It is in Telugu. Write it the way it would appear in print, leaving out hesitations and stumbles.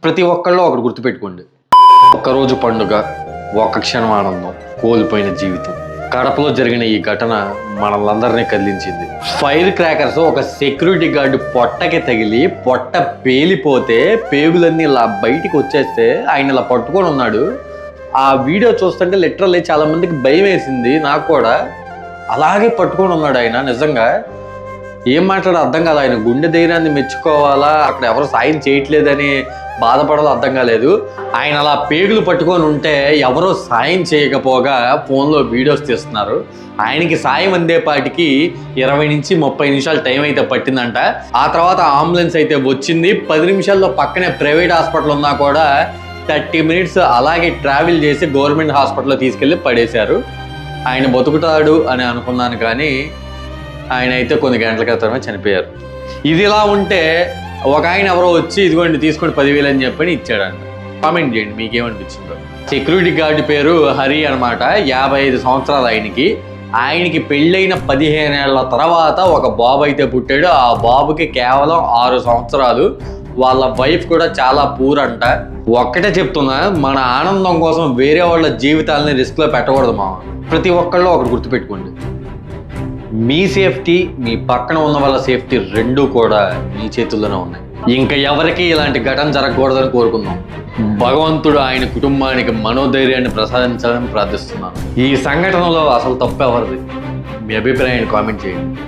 ప్రతి ఒక్కళ్ళు ఒకటి గుర్తుపెట్టుకోండి. ఒక్కరోజు పండుగ, ఒక్క క్షణం ఆనందం, కోల్పోయిన జీవితం. కడపలో జరిగిన ఈ ఘటన మనల్ందరినీ కదిలించింది. ఫైర్ క్రాకర్స్ ఒక సెక్యూరిటీ గార్డు పొట్టకి తగిలి పొట్ట పేలిపోతే పేగులన్నీ ఇలా బయటికి వచ్చేస్తే ఆయన ఇలా పట్టుకొని ఉన్నాడు. ఆ వీడియో చూస్తుంటే లిటరల్లీ చాలా మందికి భయం వేసింది. నాకు కూడా అలాగే పట్టుకొని ఉన్నాడు ఆయన. నిజంగా ఏం మాట్లాడో అర్థం కాదు. ఆయన గుండె ధైర్యాన్ని మెచ్చుకోవాలా, అక్కడ ఎవరు సాయం చేయట్లేదని బాధపడాలో అర్థం కాలేదు. ఆయన అలా పేగులు పట్టుకొని ఉంటే ఎవరో సాయం చేయకపోగా ఫోన్లో వీడియోస్ తీస్తున్నారు. ఆయనకి సాయం అందేపాటికి 20 నుంచి 30 నిమిషాలు టైం అయితే పట్టిందంట. ఆ తర్వాత అంబులెన్స్ అయితే వచ్చింది. 10 నిమిషాల్లో పక్కనే ప్రైవేట్ హాస్పిటల్ ఉన్నా కూడా 30 మినిట్స్ అలాగే ట్రావెల్ చేసి గవర్నమెంట్ హాస్పిటల్లో తీసుకెళ్ళి పడేశారు. ఆయన బతుకుతాడు అని అనుకున్నాను, కానీ ఆయన అయితే కొన్ని గంటల క్రితమే చనిపోయారు. ఇది ఇలా ఉంటే ఒక ఆయన ఎవరో వచ్చి ఇదిగోండి తీసుకోండి 10,000 అని చెప్పని ఇచ్చాడంట. కామెంట్ చేయండి మీకేమనిపించిందో. సెక్యూరిటీ గార్డు పేరు హరి అనమాట. 55 సంవత్సరాలు ఆయనకి పెళ్ళైన 15 ఏళ్ల తర్వాత ఒక బాబు అయితే పుట్టాడు. ఆ బాబుకి కేవలం 6 సంవత్సరాలు. వాళ్ళ వైఫ్ కూడా చాలా పూర్ అంట. ఒక్కటే చెప్తున్నా, మన ఆనందం కోసం వేరే వాళ్ళ జీవితాలని రిస్క్లో పెట్టకూడదు మామ. ప్రతి ఒక్కళ్ళు ఒకటి గుర్తుపెట్టుకోండి, మీ సేఫ్టీ, మీ పక్కన ఉన్న వాళ్ళ సేఫ్టీ రెండూ కూడా మీ చేతుల్లోనే ఉన్నాయి. ఇంకా ఎవరికి ఇలాంటి ఘటన జరగకూడదని కోరుకుందాం. భగవంతుడు ఆయన కుటుంబానికి మనోధైర్యాన్ని ప్రసాదించాలని ప్రార్థిస్తున్నాను. ఈ సంఘటనలో అసలు తప్పు ఎవరిది? మీ అభిప్రాయాన్ని కామెంట్ చేయండి.